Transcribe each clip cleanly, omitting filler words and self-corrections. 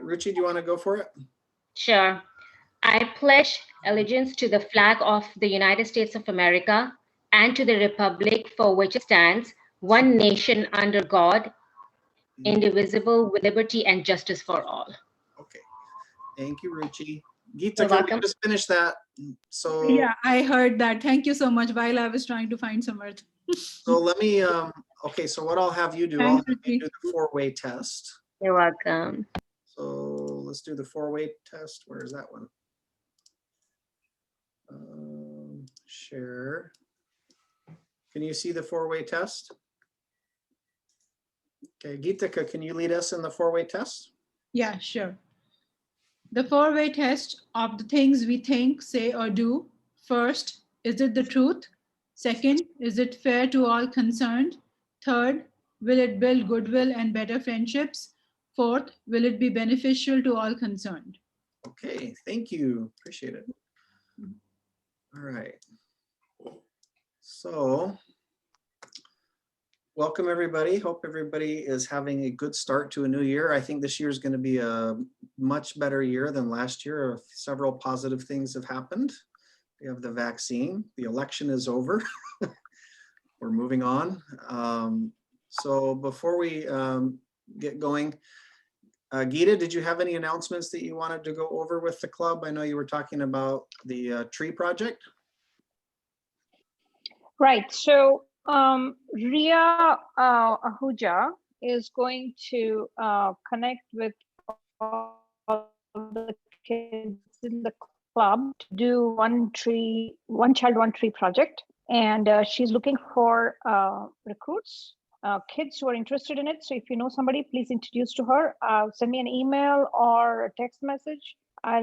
Ruchi, do you want to go for it? Sure. I pledge allegiance to the flag of the United States of America and to the republic for which it stands, one nation under God, indivisible, with liberty and justice for all. Okay. Thank you, Ruchi. You're Geeta, can welcome. we just finish that? So Yeah, I heard that. Thank you so much while I was trying to find some words. so let me okay, so what I'll have you do, I'll Thanks, have you Ruchi. do the 4-way test. You're welcome. So let's do the 4-way test. Where is that one? Share. Can you see the 4-way test? Okay, Geetika, can you lead us in the 4-way test? Yeah, sure. The 4-way test of the things we think, say, or do. First, is it the truth? Second, is it fair to all concerned? Third, will it build goodwill and better friendships? Fourth, will it be beneficial to all concerned? Okay, thank you. Appreciate it. All right. So, welcome everybody. Hope everybody is having a good start to a new year. I think this year is going to be a much better year than last year. Several positive things have happened. We have the vaccine. The election is over. We're moving on. So before we get going, Geeta, did you have any announcements that you wanted to go over with the club? I know you were talking about the tree project. Right. So Ria Ahuja is going to connect with all the kids in the club to do one child, one tree project. And she's looking for recruits, kids who are interested in it. So if you know somebody, please introduce to her. Send me an email or a text message. I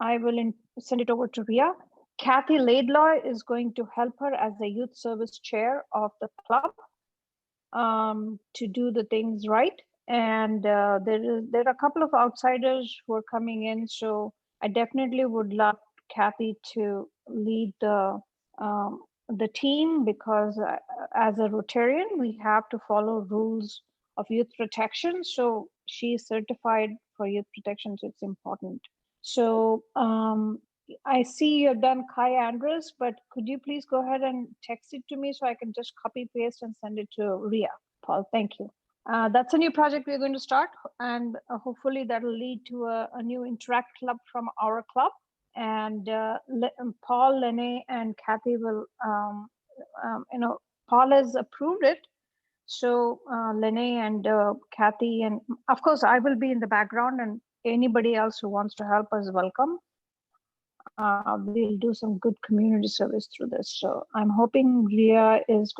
will send it over to Ria. Kathy Laidlaw is going to help her as the youth service chair of the club to do the things right. And there are a couple of outsiders who are coming in. So I definitely would love Kathy to lead the team, because as a Rotarian, we have to follow rules of youth protection. So she's certified for youth protection, so it's important. So I see you've done Kai Andres, but could you please go ahead and text it to me so I can just copy paste and send it to Ria? Paul, thank you. That's a new project we're going to start, and hopefully that'll lead to a new Interact Club from our club. And Paul, Lene, and Kathy will, Paul has approved it. So Lene and Kathy, and of course I will be in the background, and anybody else who wants to help us, welcome. We'll do some good community service through this. So I'm hoping Ria is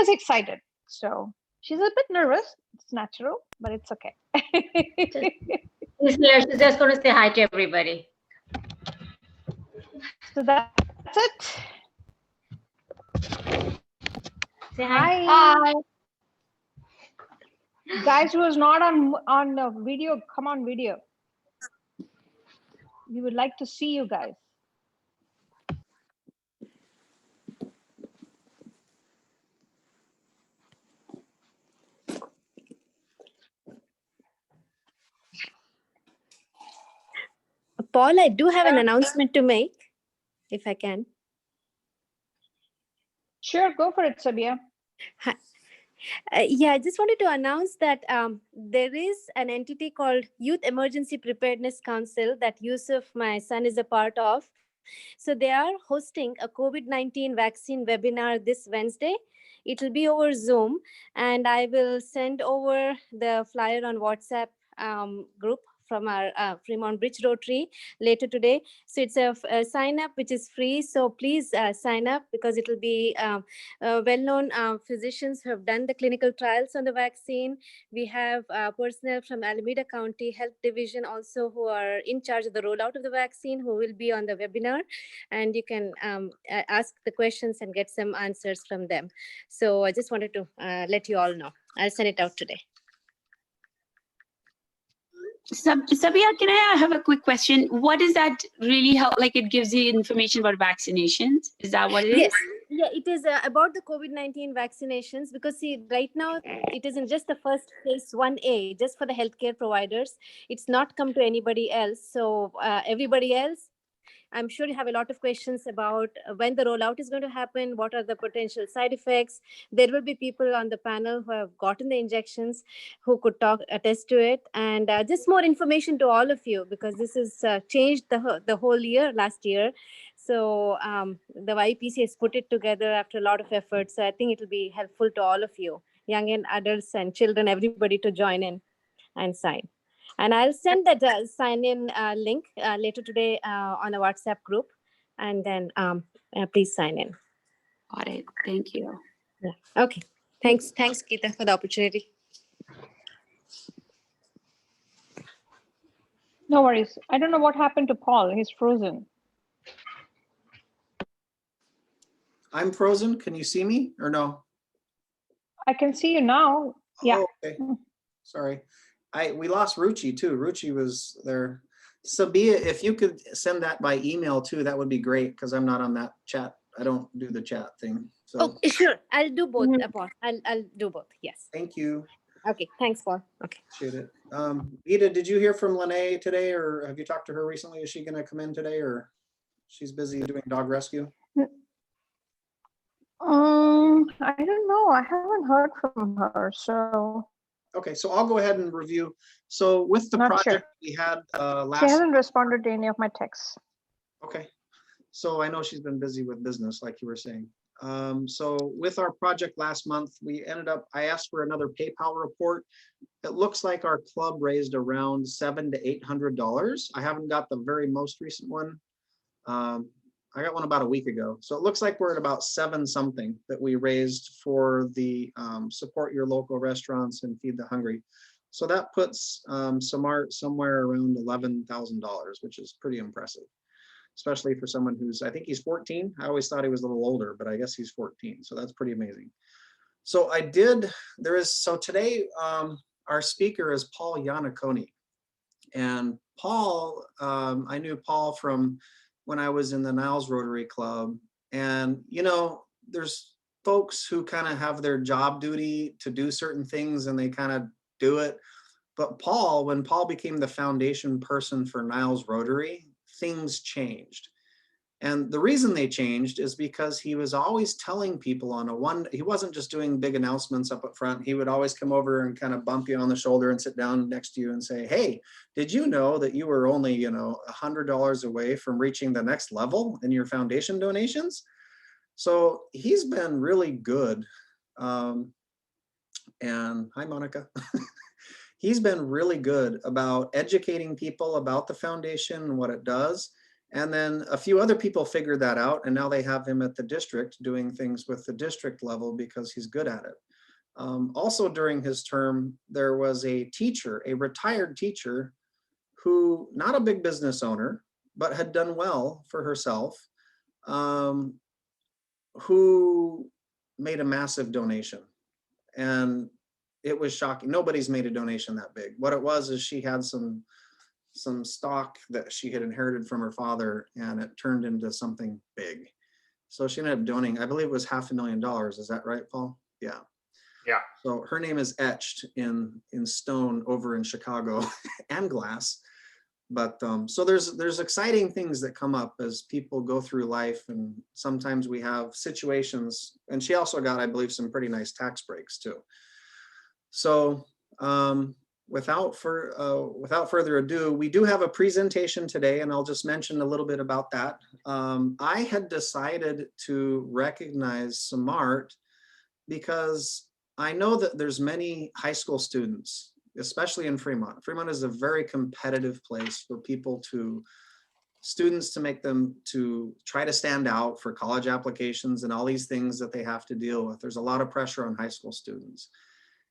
excited. So she's a bit nervous. It's natural, but it's okay. She's just going to say hi to everybody. So that's it. Say hi. Hi. Guys who is not on video, come on video. We would like to see you guys. Paul, I do have an announcement to make, if I can. Sure, go for it, Sabia. Yeah, I just wanted to announce that there is an entity called Youth Emergency Preparedness Council that Yusuf, my son, is a part of. So they are hosting a COVID-19 vaccine webinar this Wednesday. It will be over Zoom, and I will send over the flyer on WhatsApp group from our Fremont Bridge Rotary later today. So it's a sign up which is free. So please sign up, because it will be well-known physicians who have done the clinical trials on the vaccine. We have personnel from Alameda County Health Division also who are in charge of the rollout of the vaccine, who will be on the webinar, and you can ask the questions and get some answers from them. So I just wanted to let you all know. I'll send it out today. Sabia, can I have a quick question? What does that really help? Like, it gives you information about vaccinations? Is that what it is? Yeah, it is about the COVID-19 vaccinations, because see, right now it is in just the first phase 1A, just for the healthcare providers. It's not come to anybody else. So everybody else, I'm sure you have a lot of questions about when the rollout is going to happen, what are the potential side effects. There will be people on the panel who have gotten the injections who could attest to it, and just more information to all of you, because this has changed the whole year last year. So the YPC has put it together after a lot of effort. So I think it will be helpful to all of you, young and adults and children, everybody to join in and sign. And I'll send that sign-in link later today on a WhatsApp group. And then please sign in. Got it. Thank you. Yeah. Okay. Thanks, Geeta, for the opportunity. No worries. I don't know what happened to Paul. He's frozen. I'm frozen. Can you see me or no? I can see you now. Yeah. Oh, okay. Sorry. We lost Ruchi too. Ruchi was there. Sabia, if you could send that by email too, that would be great, because I'm not on that chat. I don't do the chat thing. So Oh, sure. I'll do both, Mhm. Paul. I'll do both. Yes. thank you. Okay. Thanks, Paul. Okay. Appreciate it. Ida, did you hear from Lene today, or have you talked to her recently? Is she going to come in today, or she's busy doing dog rescue? I don't know. I haven't heard from her. So Okay, so I'll go ahead and review. So with the Not project sure. we had she last, hasn't responded to any of my texts. okay. So I know she's been busy with business, like you were saying. So with our project last month, I asked for another PayPal report. It looks like our club raised around $700 to $800. I haven't got the very most recent one. I got one about a week ago. So it looks like we're at about 7 something that we raised for the support your local restaurants and feed the hungry. So that puts Samart somewhere around $11,000, which is pretty impressive, especially for someone who's, I think he's 14. I always thought he was a little older, but I guess he's 14. So that's pretty amazing. So so today our speaker is Paul Iannaccone. And Paul, I knew Paul from when I was in the Niles Rotary Club. And, there's folks who kind of have their job duty to do certain things and they kind of do it. But when Paul became the foundation person for Niles Rotary, things changed. And the reason they changed is because he was always telling people he wasn't just doing big announcements up front. He would always come over and kind of bump you on the shoulder and sit down next to you and say, hey, did you know that you were only, $100 away from reaching the next level in your foundation donations? So he's been really good. And hi, Monica. He's been really good about educating people about the foundation and what it does. And then a few other people figured that out, and now they have him at the district doing things with the district level because he's good at it. Also during his term, there was a retired teacher who, not a big business owner, but had done well for herself, who made a massive donation. And it was shocking. Nobody's made a donation that big. What it was is she had some stock that she had inherited from her father, and it turned into something big. So she ended up donating, I believe it was $500,000. Is that right, Paul? Yeah. Yeah. So her name is etched in stone over in Chicago and glass. But so there's exciting things that come up as people go through life, and sometimes we have situations, and she also got, I believe, some pretty nice tax breaks too. So without further ado, we do have a presentation today, and I'll just mention a little bit about that. I had decided to recognize Samart because I know that there's many high school students, especially in Fremont. Fremont is a very competitive place for students to make them to try to stand out for college applications and all these things that they have to deal with. There's a lot of pressure on high school students.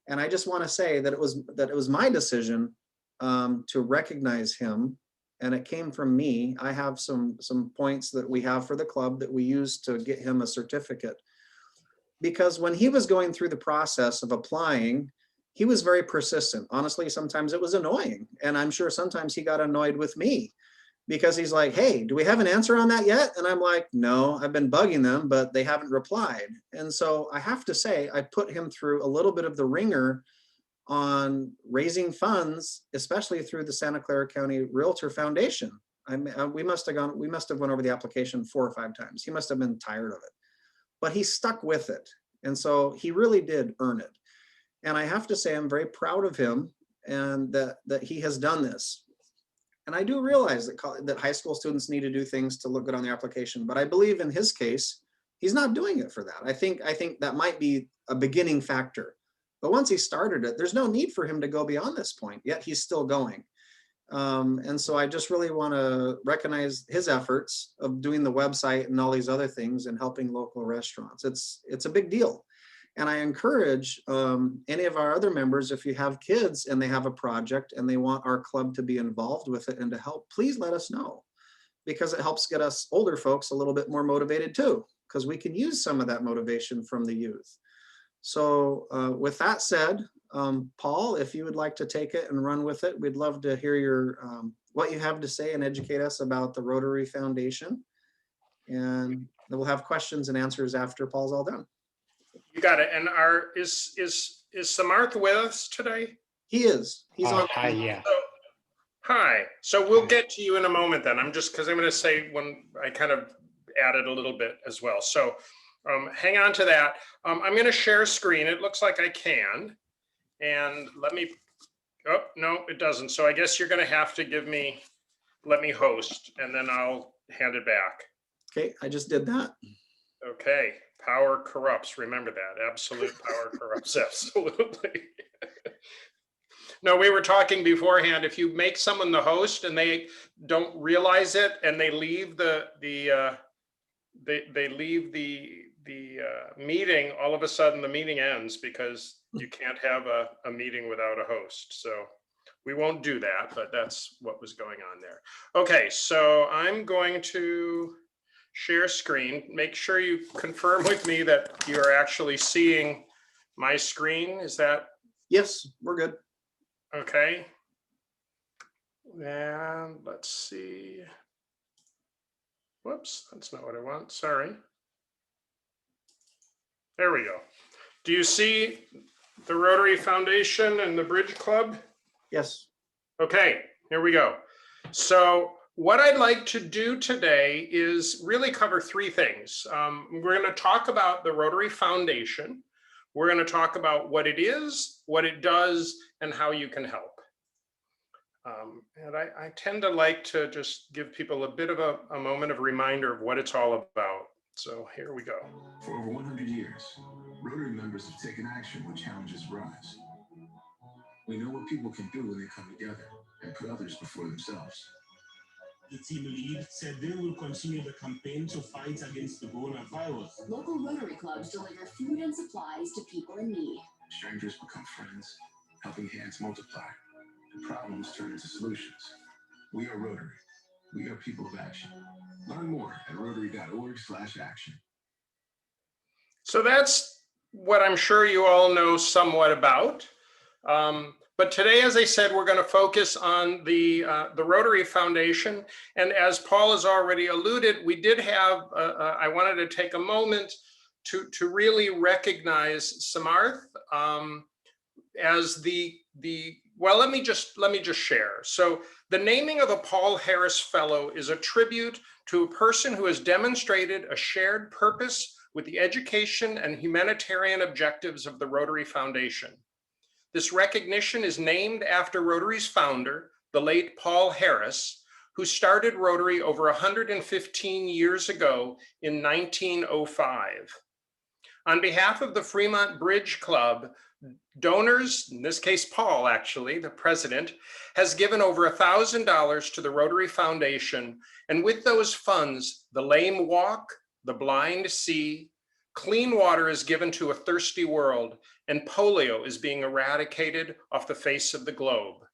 And I just want to say that it was my decision to recognize him, and it came from me. I have some points that we have for the club that we use to get him a certificate. Because when he was going through the process of applying, he was very persistent. Honestly, sometimes it was annoying, and I'm sure sometimes he got annoyed with me because he's like, hey, do we have an answer on that yet? And I'm like, no, I've been bugging them, but they haven't replied. And so I have to say, I put him through a little bit of the ringer on raising funds, especially through the Santa Clara County Realtor Foundation. We must have went over the application 4 or 5 times. He must have been tired of it, but he stuck with it. And so he really did earn it. And I have to say, I'm very proud of him and that he has done this. And I do realize that high school students need to do things to look good on the application, but I believe in his case, he's not doing it for that. I think that might be a beginning factor. But once he started it, there's no need for him to go beyond this point, yet he's still going. And so I just really want to recognize his efforts of doing the website and all these other things and helping local restaurants. It's a big deal. And I encourage any of our other members, if you have kids and they have a project and they want our club to be involved with it and to help, please let us know, because it helps get us older folks a little bit more motivated too, because we can use some of that motivation from the youth. So with that said, Paul, if you would like to take it and run with it, we'd love to hear your what you have to say and educate us about the Rotary Foundation. And then we'll have questions and answers after Paul's all done. You got it. And is Samarth with us today? He is. He's on. Hi, yeah. So, hi. So we'll get to you in a moment then. I'm just, because I'm going to say when I kind of added a little bit as well. So hang on to that. I'm going to share screen. It looks like I can. And let me, oh, no, it doesn't. So I guess you're going to have to let me host, and then I'll hand it back. Okay, I just did that. Okay. Power corrupts. Remember that. Absolute power corrupts. Absolutely. No, we were talking beforehand. If you make someone the host and they don't realize it and they leave the meeting, all of a sudden the meeting ends because you can't have a meeting without a host. So we won't do that, but that's what was going on there. Okay, so I'm going to share screen. Make sure you confirm with me that you're actually seeing my screen. Is that? Yes, we're good. Okay. And let's see. Whoops, that's not what I want. Sorry. There we go. Do you see the Rotary Foundation and the Bridge Club? Yes. Okay, here we go. So what I'd like to do today is really cover 3 things. We're going to talk about the Rotary Foundation. We're going to talk about what it is, what it does, and how you can help. And I tend to like to just give people a bit of a moment of reminder of what it's all about. So here we go. For over 100 years, Rotary members have taken action when challenges rise. We know what people can do when they come together and put others before themselves. The team lead said they will continue the campaign to fight against the coronavirus. Local Rotary clubs deliver food and supplies to people in need. Strangers become friends, helping hands multiply, and problems turn into solutions. We are Rotary. We are people of action. Learn more at rotary.org/action. So that's what I'm sure you all know somewhat about. But today, as I said, we're going to focus on the Rotary Foundation. And as Paul has already alluded, we did have, I wanted to take a moment to really recognize Samarth as well, let me just share. So the naming of a Paul Harris Fellow is a tribute to a person who has demonstrated a shared purpose with the education and humanitarian objectives of the Rotary Foundation. This recognition is named after Rotary's founder, the late Paul Harris, who started Rotary over 115 years ago in 1905. On behalf of the Fremont Bridge Club, donors, in this case Paul actually, the president, has given over $1,000 to the Rotary Foundation, and with those funds, the lame walk, the blind see, clean water is given to a thirsty world, and polio is being eradicated off the face of the globe.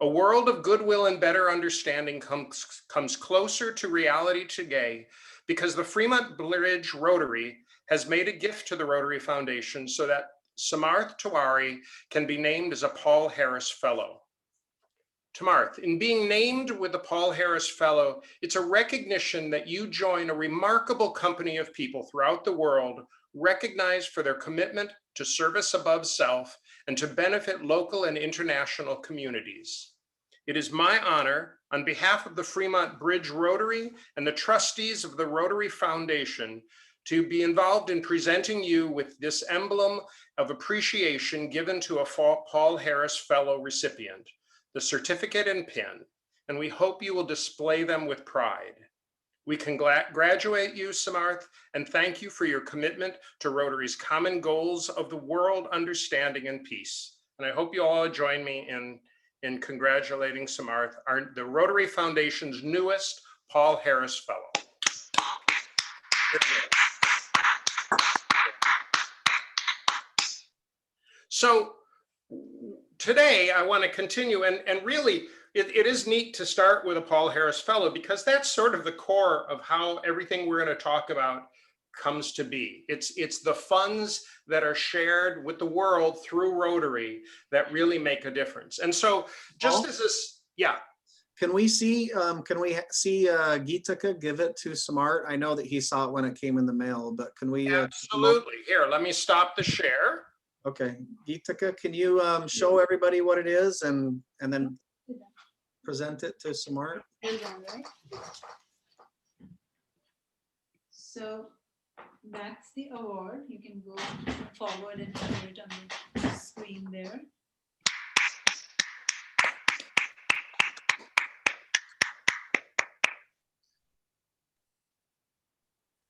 A world of goodwill and better understanding comes closer to reality today because the Fremont Bridge Rotary has made a gift to the Rotary Foundation so that Samarth Tiwari can be named as a Paul Harris Fellow. Tamarth, in being named with the Paul Harris Fellow, it's a recognition that you join a remarkable company of people throughout the world, recognized for their commitment to service above self and to benefit local and international communities. It is my honor, on behalf of the Fremont Bridge Rotary and the trustees of the Rotary Foundation, to be involved in presenting you with this emblem of appreciation given to a Paul Harris Fellow recipient, the certificate and pin, and we hope you will display them with pride. We congratulate you, Samarth, and thank you for your commitment to Rotary's common goals of the world, understanding, and peace. And I hope you all join me in congratulating Samarth, the Rotary Foundation's newest Paul Harris Fellow. So today I want to continue, and really it is neat to start with a Paul Harris Fellow, because that's sort of the core of how everything we're going to talk about comes to be. It's the funds that are shared with the world through Rotary that really make a difference. And so just as this, yeah. Can we see Geetika give it to Samarth? I know that he saw it when it came in the mail, but can we? Absolutely. Here, let me stop the share. Okay, Geetika, can you show everybody what it is and then present it to Samarth? So that's the award. You can go forward and cover it on the screen there.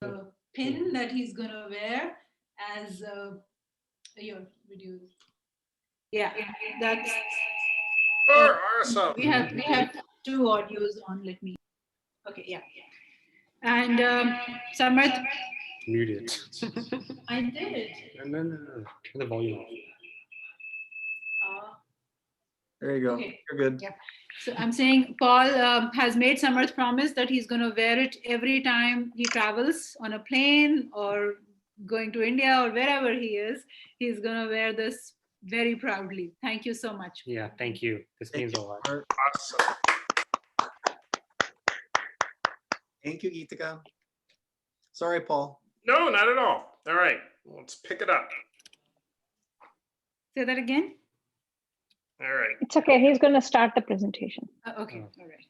The pin that he's going to wear as your video. Yeah, that's. Awesome. We have two audios on. Let me. Okay, yeah. And Samarth. Mute it. I did. No. Turn the volume off. There you go. Okay. You're good. Yeah. So I'm saying Paul has made Samarth promise that he's going to wear it every time he travels on a plane or going to India or wherever he is. He's going to wear this very proudly. Thank you so much. Yeah, thank you. This means a lot. Awesome. Thank you, Geetika. Sorry, Paul. No, not at all. All right, let's pick it up. Say that again. All right. It's okay. He's going to start the presentation. Okay. All right.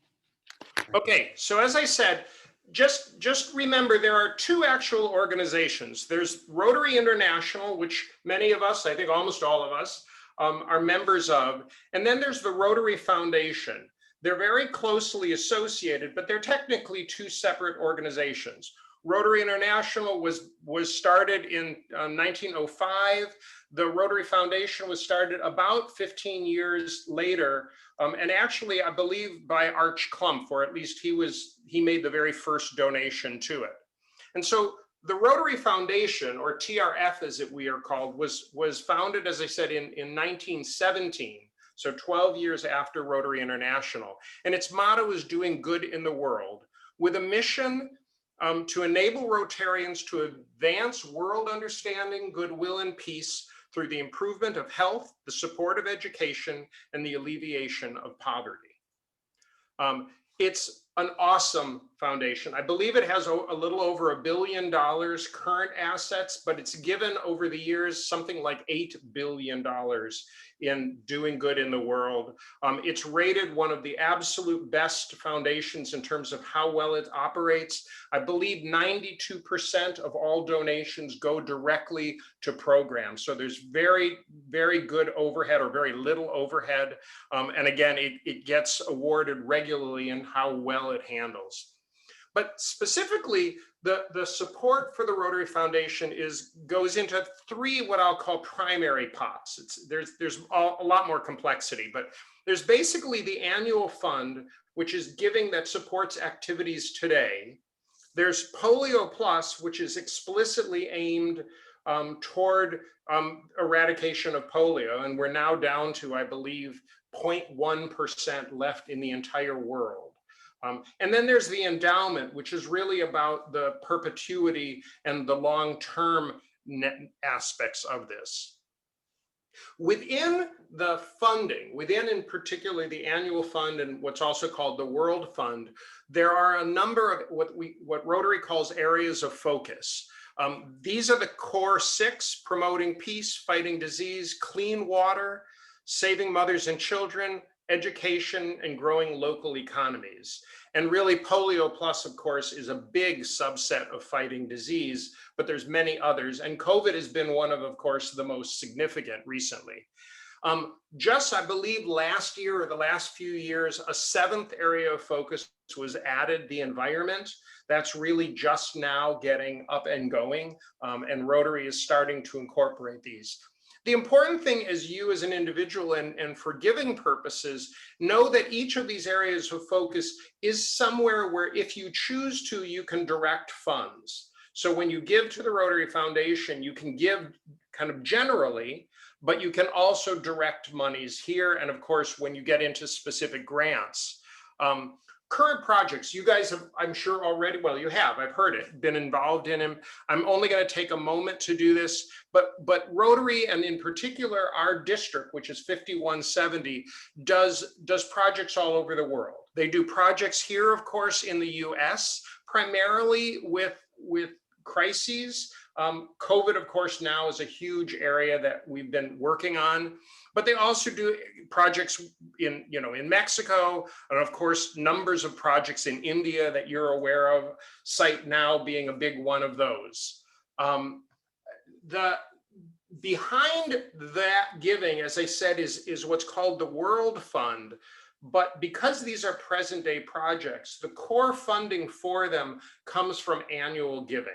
Okay, so as I said, just remember there are two actual organizations. There's Rotary International, which many of us, I think almost all of us, are members of. And then there's the Rotary Foundation. They're very closely associated, but they're technically two separate organizations. Rotary International was started in 1905. The Rotary Foundation was started about 15 years later, and actually, I believe by Arch Clump, or at least he made the very first donation to it. And so the Rotary Foundation, or TRF as we are called, was founded, as I said, in 1917. So 12 years after Rotary International. And its motto is doing good in the world, with a mission to enable Rotarians to advance world understanding, goodwill, and peace through the improvement of health, the support of education, and the alleviation of poverty. It's an awesome foundation. I believe it has a little over $1 billion current assets, but it's given over the years something like $8 billion in doing good in the world. It's rated one of the absolute best foundations in terms of how well it operates. I believe 92% of all donations go directly to programs. So there's very, very good overhead, or very little overhead. And again, it gets awarded regularly in how well it handles. But specifically, the support for the Rotary Foundation goes into three what I'll call primary pots. There's a lot more complexity, but there's basically the annual fund, which is giving that supports activities today. There's Polio Plus, which is explicitly aimed toward eradication of polio, and we're now down to, I believe, 0.1% left in the entire world. And then there's the endowment, which is really about the perpetuity and the long-term aspects of this. Within the funding, within in particular the annual fund and what's also called the World Fund, there are a number of what Rotary calls areas of focus. These are the core 6: promoting peace, fighting disease, clean water, saving mothers and children, education, and growing local economies. And really Polio Plus, of course, is a big subset of fighting disease, but there's many others. And COVID has been one of course, the most significant recently. Just, I believe last year or the last few years, a 7th area of focus was added, the environment. That's really just now getting up and going, and Rotary is starting to incorporate these. The important thing is you as an individual and for giving purposes, know that each of these areas of focus is somewhere where if you choose to, you can direct funds. So when you give to the Rotary Foundation, you can give kind of generally, but you can also direct monies here. And of course, when you get into specific grants, current projects, you guys have, I'm sure already, well, you have, I've heard it, been involved in them. I'm only going to take a moment to do this, but Rotary, and in particular our district, which is 5170, does projects all over the world. They do projects here, of course, in the US, primarily with crises. COVID, of course, now is a huge area that we've been working on, but they also do projects in Mexico, and of course, numbers of projects in India that you're aware of, Site Now being a big one of those. Behind that giving, as I said, is what's called the World Fund. But because these are present day projects, the core funding for them comes from annual giving.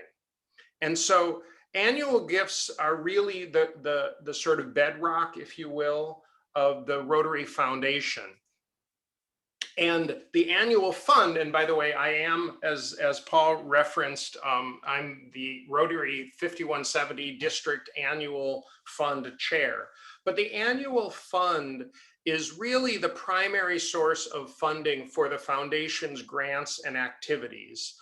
And so annual gifts are really the sort of bedrock, if you will, of the Rotary Foundation. And the annual fund, and by the way, I am, as Paul referenced, I'm the Rotary 5170 District Annual Fund Chair. But the annual fund is really the primary source of funding for the foundation's grants and activities.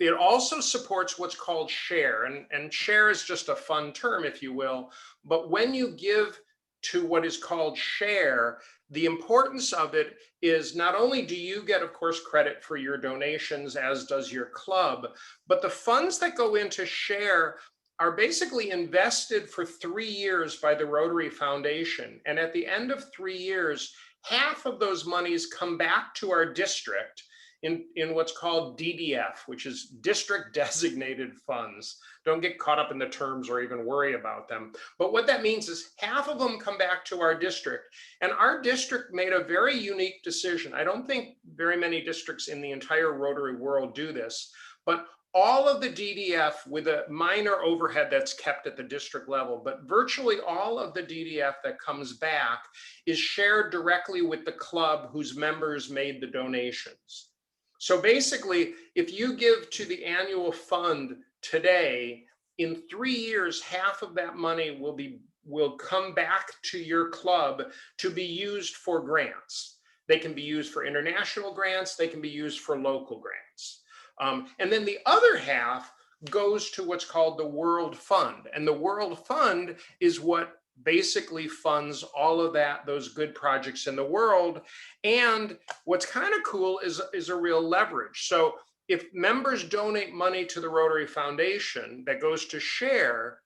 It also supports what's called share, and share is just a fun term, if you will, but when you give to what is called share, the importance of it is not only do you get, of course, credit for your donations, as does your club, but the funds that go into share are basically invested for 3 years by the Rotary Foundation. And at the end of 3 years, half of those monies come back to our district in what's called DDF, which is district designated funds. Don't get caught up in the terms or even worry about them. But what that means is half of them come back to our district. And our district made a very unique decision. I don't think very many districts in the entire Rotary world do this, but all of the DDF, with a minor overhead that's kept at the district level, but virtually all of the DDF that comes back is shared directly with the club whose members made the donations. So basically, if you give to the annual fund today, in 3 years, half of that money will come back to your club to be used for grants. They can be used for international grants, they can be used for local grants. And then the other half goes to what's called the World Fund. And the World Fund is what basically funds all of those good projects in the world. And what's kind of cool is a real leverage. So if members donate money to the Rotary Foundation that goes to share,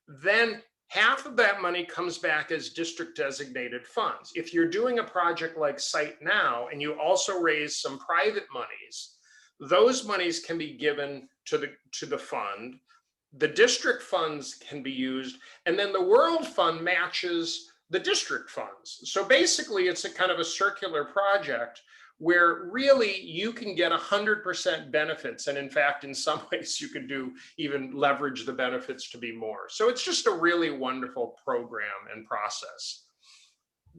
then half of that money comes back as district designated funds. If you're doing a project like Site Now and you also raise some private monies, those monies can be given to the fund. The district funds can be used, and then the World Fund matches the district funds. So basically, it's a kind of a circular project where really you can get 100% benefits. And in fact, in some ways, you could even leverage the benefits to be more. So it's just a really wonderful program and process.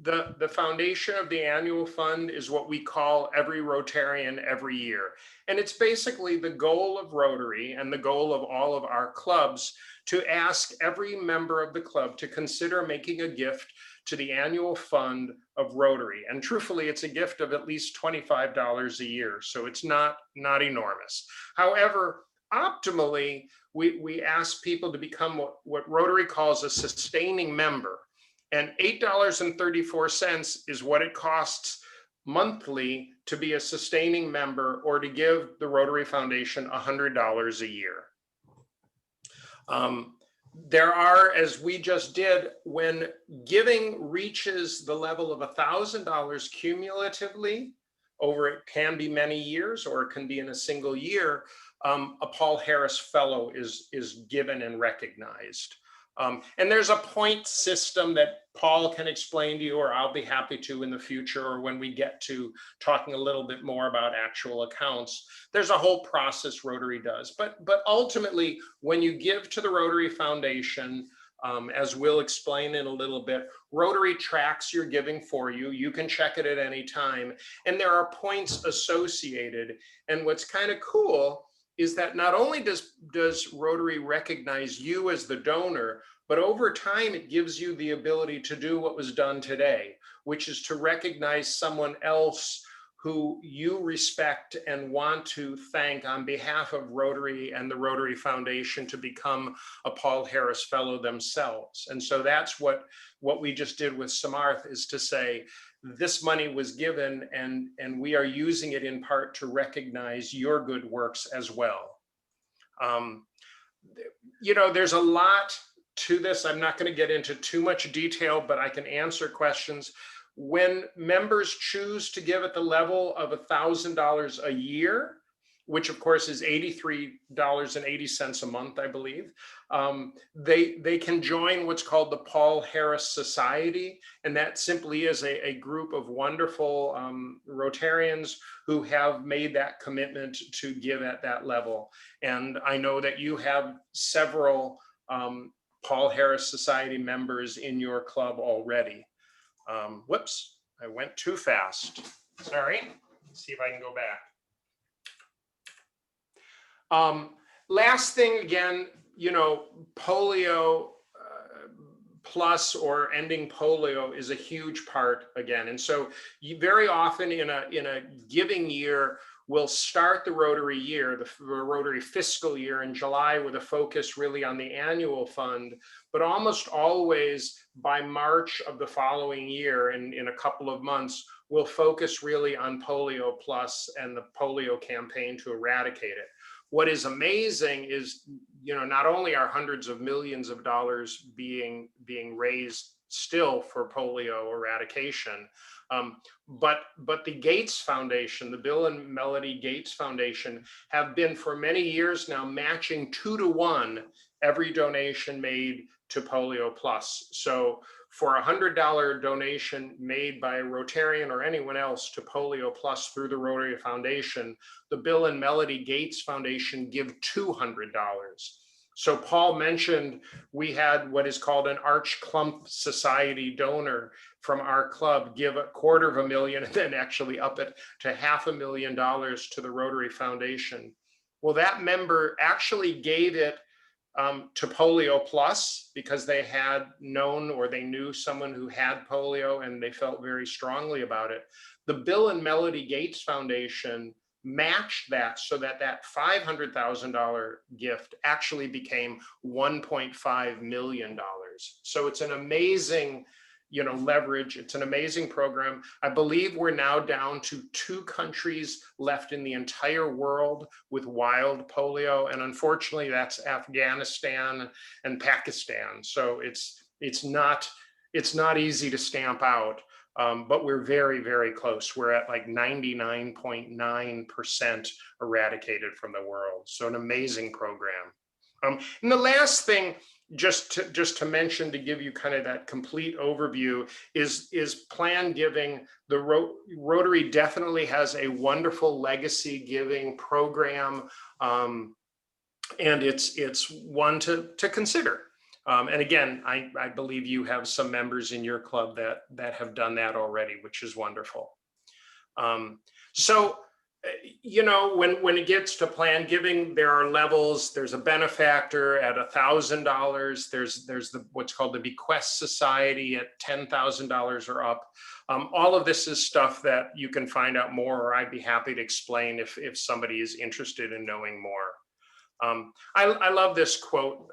The foundation of the annual fund is what we call Every Rotarian Every Year. And it's basically the goal of Rotary and the goal of all of our clubs to ask every member of the club to consider making a gift to the annual fund of Rotary. And truthfully, it's a gift of at least $25 a year. So it's not enormous. However, optimally, we ask people to become what Rotary calls a sustaining member. And $8.34 is what it costs monthly to be a sustaining member or to give the Rotary Foundation $100 a year. There are, as we just did, when giving reaches the level of $1,000 cumulatively, over it can be many years or it can be in a single year, a Paul Harris Fellow is given and recognized. And there's a point system that Paul can explain to you, or I'll be happy to in the future, or when we get to talking a little bit more about actual accounts. There's a whole process Rotary does. But ultimately, when you give to the Rotary Foundation, as we'll explain in a little bit, Rotary tracks your giving for you. You can check it at any time. And there are points associated. And what's kind of cool is that not only does Rotary recognize you as the donor, but over time it gives you the ability to do what was done today, which is to recognize someone else who you respect and want to thank on behalf of Rotary and the Rotary Foundation to become a Paul Harris Fellow themselves. And so that's what we just did with Samarth, is to say, this money was given and we are using it in part to recognize your good works as well. You know, there's a lot to this. I'm not going to get into too much detail, but I can answer questions. When members choose to give at the level of $1,000 a year, which of course is $83.80 a month, I believe, they can join what's called the Paul Harris Society. And that simply is a group of wonderful Rotarians who have made that commitment to give at that level. And I know that you have several Paul Harris Society members in your club already. Whoops, I went too fast. Sorry, let's see if I can go back. Last thing, again, you know, polio plus or ending polio is a huge part again. And so you very often in a giving year, we'll start the Rotary year, the Rotary fiscal year in July with a focus really on the annual fund, but almost always by March of the following year, in a couple of months, we'll focus really on polio plus and the polio campaign to eradicate it. What is amazing is, you know, not only are hundreds of millions of dollars being raised still for polio eradication, but the Gates Foundation, the Bill and Melody Gates Foundation, have been for many years now matching 2-to-1 every donation made to polio plus. So for a $100 donation made by a Rotarian or anyone else to polio plus through the Rotary Foundation, the Bill and Melody Gates Foundation give $200. So Paul mentioned we had what is called an Arch Clump Society donor from our club give $250,000 and then actually up it to $500,000 to the Rotary Foundation. Well, that member actually gave it to polio plus because they had known or they knew someone who had polio and they felt very strongly about it. The Bill and Melody Gates Foundation matched that so that that $500,000 gift actually became $1.5 million. So it's an amazing, you know, leverage. It's an amazing program. I believe we're now down to 2 countries left in the entire world with wild polio. And unfortunately, that's Afghanistan and Pakistan. So it's not easy to stamp out. But we're very, very close. We're at like 99.9% eradicated from the world. So an amazing program. And the last thing, just to mention, to give you kind of that complete overview, is plan giving. The Rotary definitely has a wonderful legacy giving program, and it's one to consider. And again, I believe you have some members in your club that have done that already, which is wonderful. So, you know, when it gets to plan giving, there are levels. There's a benefactor at $1,000. There's what's called the Bequest Society at $10,000 or up. All of this is stuff that you can find out more, or I'd be happy to explain if somebody is interested in knowing more. I love this quote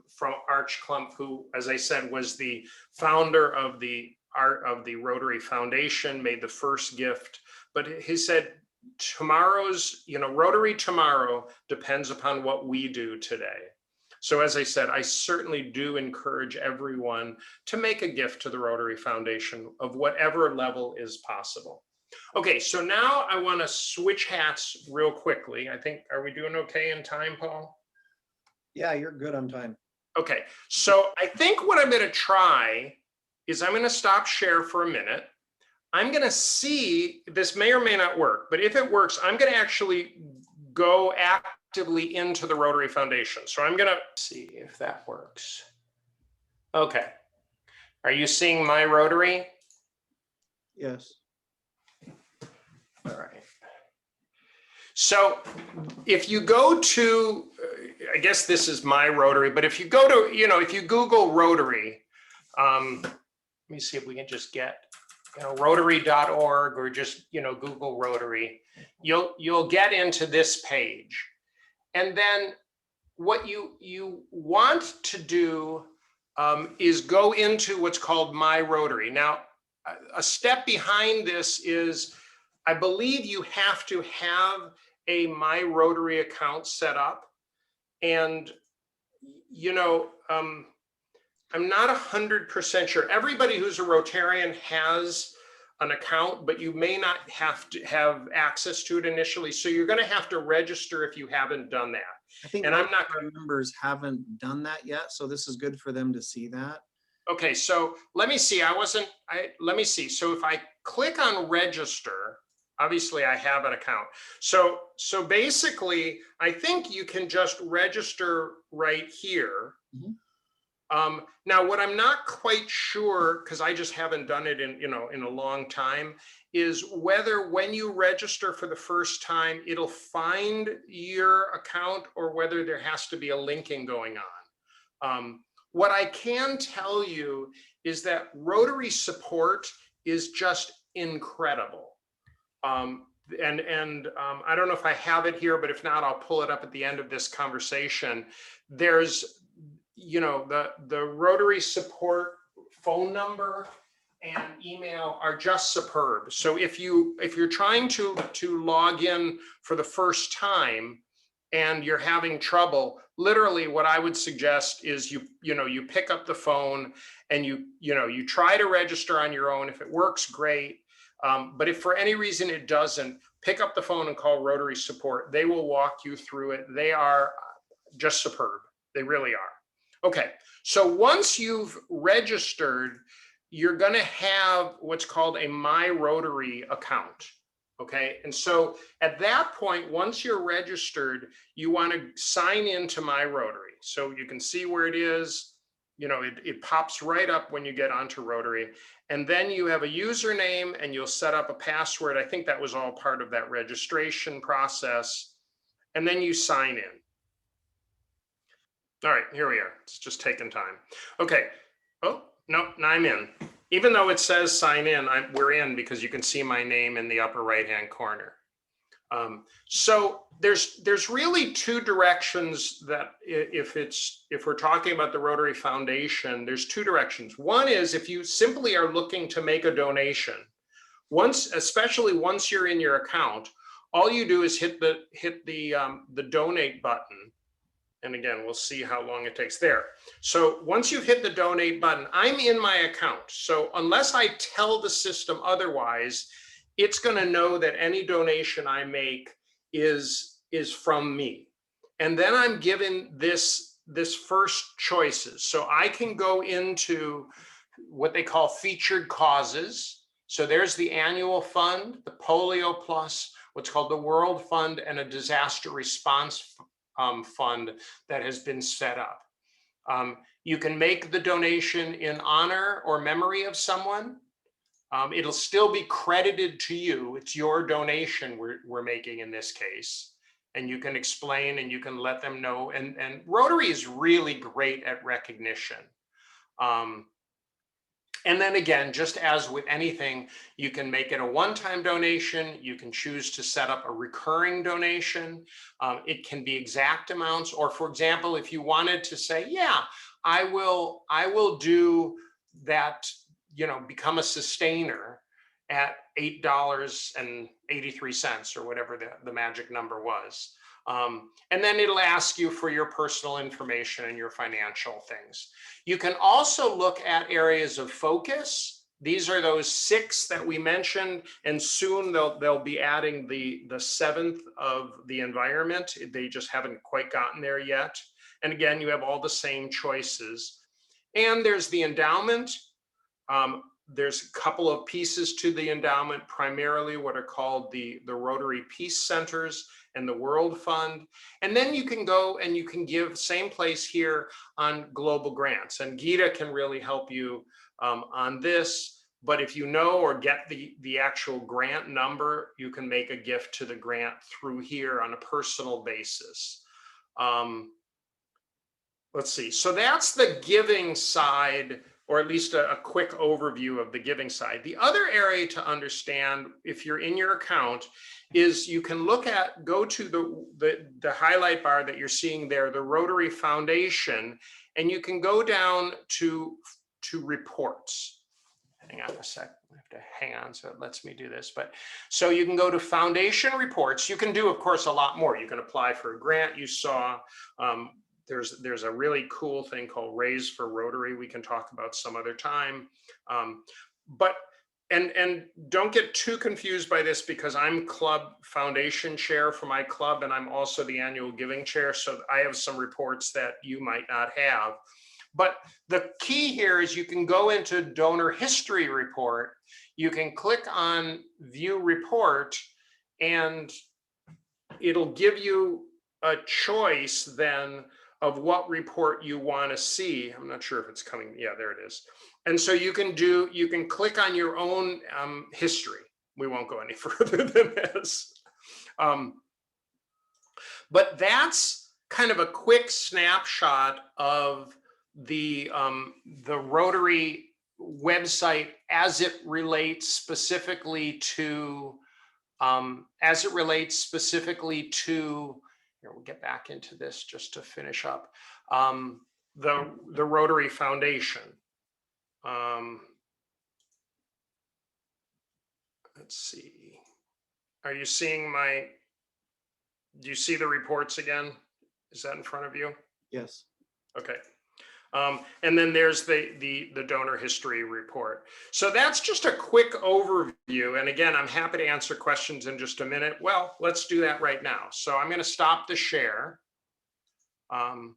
from Arch Klump, who, as I said, was the founder of the Rotary Foundation, made the first gift. But he said, tomorrow's, Rotary tomorrow depends upon what we do today. So as I said, I certainly do encourage everyone to make a gift to the Rotary Foundation of whatever level is possible. Okay, so now I want to switch hats real quickly. I think, are we doing okay in time, Paul? Yeah, you're good on time. Okay, so I think what I'm going to try is I'm going to stop share for a minute. I'm going to see, this may or may not work, but if it works, I'm going to actually go actively into the Rotary Foundation. So I'm going to see if that works. Okay. Are you seeing my Rotary? Yes. All right. So if you go to, I guess this is my Rotary, but if you go to, if you Google Rotary, let me see if we can just get, Rotary.org or just, Google Rotary, you'll get into this page. And then what you want to do is go into what's called My Rotary. Now, a step behind this is, I believe you have to have a My Rotary account set up. And, I'm not 100% sure. Everybody who's a Rotarian has an account, but you may not have to have access to it initially. So you're going to have to register if you haven't done that. I think and I'm not members haven't done that yet, so this is good for them to see that. Okay, so let me see. Let me see. So if I click on register, obviously I have an account. So basically, I think you can just register right here. Mm-hmm. Now, what I'm not quite sure, because I just haven't done it in a long time, is whether when you register for the first time, it'll find your account or whether there has to be a linking going on. What I can tell you is that Rotary support is just incredible. I don't know if I have it here, but if not, I'll pull it up at the end of this conversation. There's the Rotary support phone number and email are just superb. So if you're trying to log in for the first time and you're having trouble, literally what I would suggest is you pick up the phone and you try to register on your own. If it works, great. But if for any reason it doesn't, pick up the phone and call Rotary support. They will walk you through it. They are just superb. They really are. Okay, so once you've registered, you're going to have what's called a My Rotary account. Okay, and so at that point, once you're registered, you want to sign into My Rotary. So you can see where it is. It pops right up when you get onto Rotary. And then you have a username and you'll set up a password. I think that was all part of that registration process. And then you sign in. All right, here we are. It's just taking time. Okay. Oh, no, now I'm in. Even though it says sign in, we're in because you can see my name in the upper right-hand corner. So there's really two directions that if we're talking about the Rotary Foundation, there's two directions. One is if you simply are looking to make a donation, especially once you're in your account, all you do is hit the donate button. And again, we'll see how long it takes there. So once you've hit the donate button, I'm in my account. So unless I tell the system otherwise, it's going to know that any donation I make is from me. And then I'm given this first choices. So I can go into what they call featured causes. So there's the annual fund, the polio plus, what's called the World Fund, and a disaster response fund that has been set up. You can make the donation in honor or memory of someone. It'll still be credited to you. It's your donation we're making in this case. And you can explain and you can let them know. And Rotary is really great at recognition. And then again, just as with anything, you can make it a one-time donation. You can choose to set up a recurring donation. It can be exact amounts, or for example, if you wanted to say, yeah, I will do that, you know, become a sustainer at $8.83 or whatever the magic number was. And then it'll ask you for your personal information and your financial things. You can also look at areas of focus. These are those 6 that we mentioned, and soon they'll be adding the 7th of the environment. They just haven't quite gotten there yet. And again, you have all the same choices. And there's the endowment. There's a couple of pieces to the endowment, primarily what are called the Rotary Peace Centers and the World Fund. And then you can go and you can give, same place here, on global grants. And Geeta can really help you on this. But if you know or get the actual grant number, you can make a gift to the grant through here on a personal basis. Let's see. So that's the giving side, or at least a quick overview of the giving side. The other area to understand, if you're in your account, is you can look at, go to the highlight bar that you're seeing there, the Rotary Foundation, and you can go down to reports. Hang on a sec, I have to hang on so it lets me do this. But so you can go to Foundation Reports. You can do, of course, a lot more. You can apply for a grant. You saw there's a really cool thing called Raise for Rotary. We can talk about some other time. But don't get too confused by this, because I'm club foundation chair for my club, and I'm also the annual giving chair. So I have some reports that you might not have. But the key here is you can go into Donor History Report. You can click on View Report, and it'll give you a choice then of what report you want to see. I'm not sure if it's coming. Yeah, there it is. And so you can click on your own history. We won't go any further than this. But that's kind of a quick snapshot of the Rotary website as it relates specifically to here, we'll get back into this just to finish up the Rotary Foundation. Let's see. Are you seeing do you see the reports again? Is that in front of you? Yes. Okay. And then there's the donor history report. So that's just a quick overview. And again, I'm happy to answer questions in just a minute. Well, let's do that right now. So I'm going to stop the share and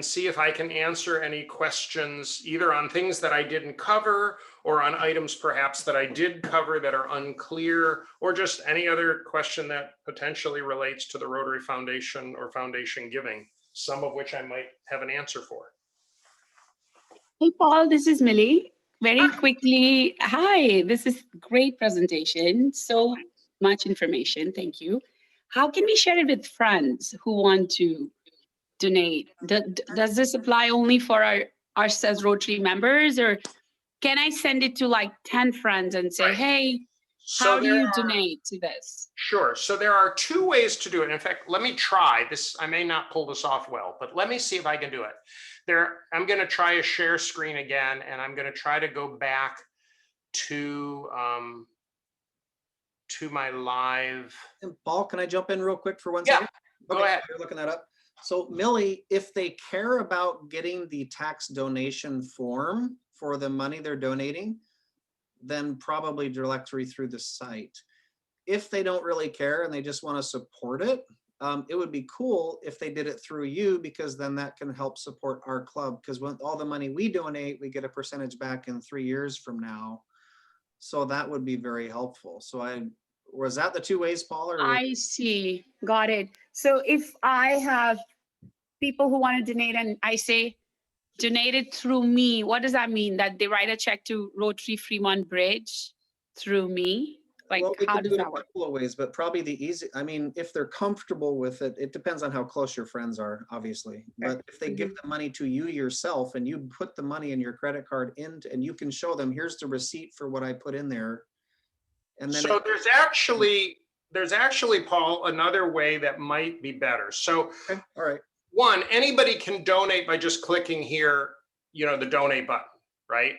see if I can answer any questions, either on things that I didn't cover or on items perhaps that I did cover that are unclear, or just any other question that potentially relates to the Rotary Foundation or foundation giving, some of which I might have an answer for. Hey, Paul, this is Millie. Very quickly, hi, this is great presentation. So much information, thank you. How can we share it with friends who want to donate? Does this apply only for us as Rotary members, or can I send it to like 10 friends and say, hey, how do you donate to this? Sure. So there are 2 ways to do it. In fact, let me try this. I may not pull this off well, but let me see if I can do it. I'm going to try a share screen again, and I'm going to try to go back to my live. And Paul, can I jump in real quick for 1 Yeah, second? go ahead. You're looking that up. So Millie, if they care about getting the tax donation form for the money they're donating, then probably directly through the site. If they don't really care and they just want to support it, it would be cool if they did it through you, because then that can help support our club. Because with all the money we donate, we get a percentage back in 3 years from now. So that would be very helpful. So was that the 2 ways, Paul? Or I see. Got it. So if I have people who want to donate and I say, donate it through me, what does that mean? That they write a check to Rotary Fremont Bridge through me? Like, Well, we how can do does it a that work? couple of ways, but probably the easy, I mean, if they're comfortable with it, it depends on how close your friends are, obviously. But if they give the money to you yourself and you put the money in your credit card in, and you can show them, here's the receipt for what I put in there. And then So there's actually, Paul, another way that might be better. So okay, all right. one, anybody can donate by just clicking here, the donate button, right?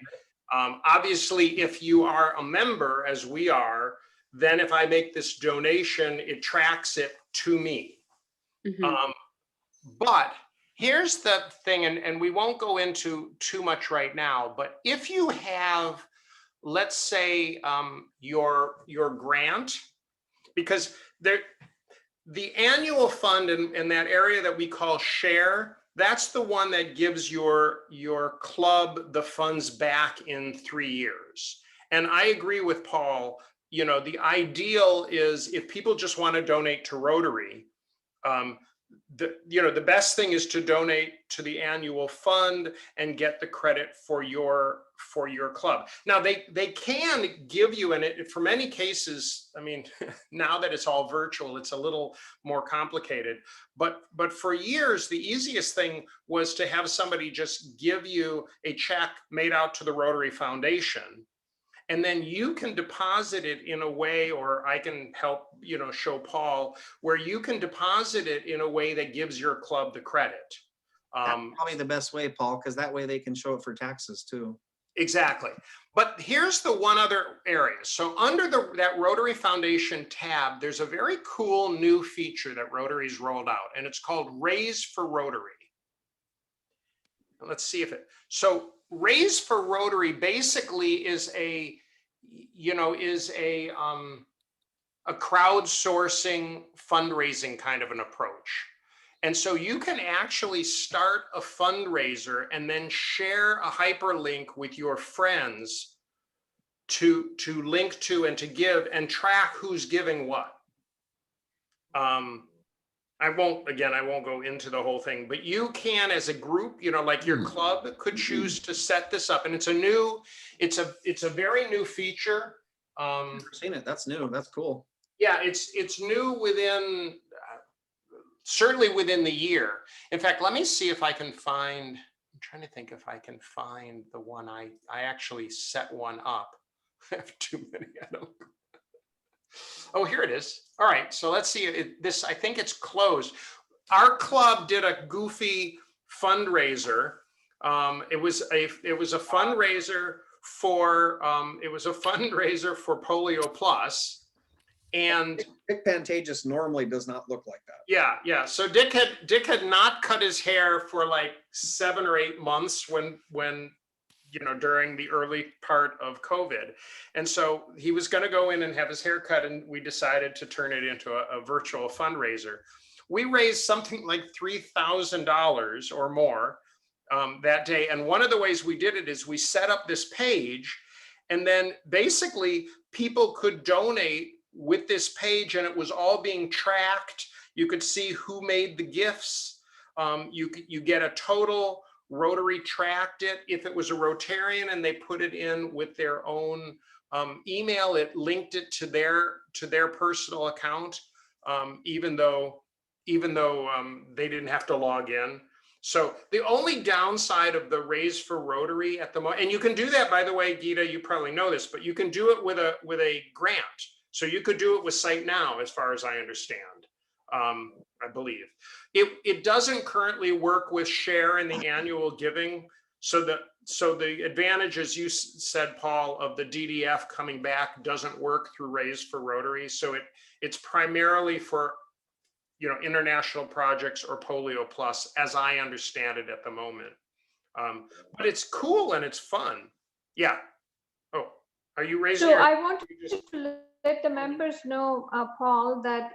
Obviously, if you are a member, as we are, then if I make this donation, it tracks it to me. But here's the thing, and we won't go into too much right now, but if you have, let's say, your grant, because the annual fund in that area that we call share, that's the one that gives your club the funds back in 3 years. And I agree with Paul, the ideal is if people just want to donate to Rotary, the best thing is to donate to the annual fund and get the credit for your club. Now they can give you, and for many cases, I mean, now that it's all virtual, it's a little more complicated. But for years, the easiest thing was to have somebody just give you a check made out to the Rotary Foundation. And then you can deposit it in a way, or I can help, show Paul, where you can deposit it in a way that gives your club the credit. That's probably the best way, Paul, because that way they can show it for taxes too. Exactly. But here's the one other area. So under that Rotary Foundation tab, there's a very cool new feature that Rotary's rolled out, and it's called Raise for Rotary. Let's see if so Raise for Rotary basically is a crowdsourcing fundraising kind of an approach. And so you can actually start a fundraiser and then share a hyperlink with your friends to link to and to give and track who's giving what. I won't go into the whole thing, but you can, as a group, like your club could choose to set this up. And it's a very new feature. I've never seen it. That's new. That's cool. Yeah, it's new within, certainly within the year. In fact, let me see if I can find, I'm trying to think if I can find the one I actually set one up. I have too many, I don't. Oh, here it is. All right, so let's see. I think it's closed. Our club did a goofy fundraiser. It was a fundraiser for Polio Plus, and Dick Pantages normally does not look like that. Yeah. So Dick had not cut his hair for like 7 or 8 months when during the early part of COVID. And so he was going to go in and have his hair cut, and we decided to turn it into a virtual fundraiser. We raised something like $3,000 or more that day. And one of the ways we did it is we set up this page, and then basically people could donate with this page, and it was all being tracked. You could see who made the gifts. You get a total. Rotary tracked it. If it was a Rotarian and they put it in with their own email, it linked it to their personal account, even though they didn't have to log in. So the only downside of the Raise for Rotary at the moment, and you can do that, by the way, Geeta, you probably know this, but you can do it with a grant. So you could do it with Site Now, as far as I understand. I believe it doesn't currently work with share in the annual giving. So the advantages you said, Paul, of the DDF coming back doesn't work through Raise for Rotary. So it's primarily for international projects or Polio Plus, as I understand it at the moment. But it's cool and it's fun. Yeah. Oh, are you raising? So I want to let the members know, Paul, that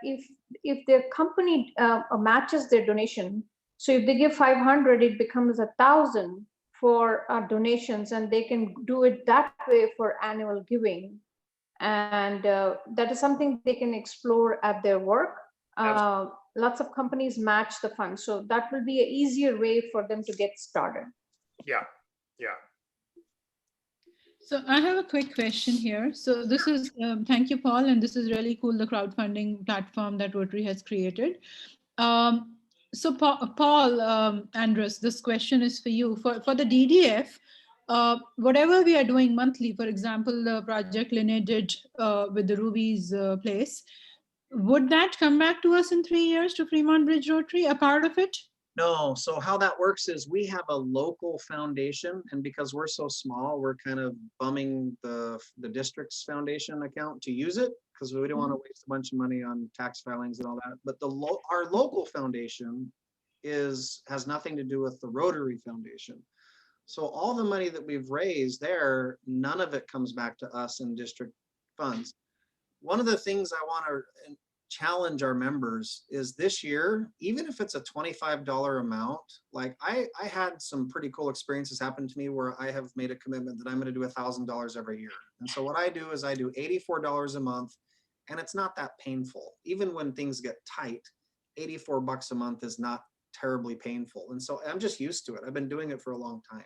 if their company matches their donation, so if they give 500, it becomes 1,000 for donations, and they can do it that way for annual giving. And that is something they can explore at their work. Lots of companies match the funds, so that will be an easier way for them to get started. Yeah. So I have a quick question here. So this is, thank you, Paul, and this is really cool, the crowdfunding platform that Rotary has created. So Paul, Andres, this question is for you. For the DDF, whatever we are doing monthly, for example, the project Lene did with the Ruby's place, would that come back to us in 3 years to Fremont Bridge Rotary, a part of it? No, so how that works is we have a local foundation, and because we're so small, we're kind of bumming the district's foundation account to use it, because we don't want to waste a bunch of money on tax filings and all that. But our local foundation has nothing to do with the Rotary Foundation. So all the money that we've raised there, none of it comes back to us in district funds. One of the things I want to challenge our members is this year, even if it's a $25 amount, like I had some pretty cool experiences happen to me where I have made a commitment that I'm going to do $1,000 every year. And so what I do is I do $84 a month, and it's not that painful. Even when things get tight, $84 a month is not terribly painful. And so I'm just used to it. I've been doing it for a long time.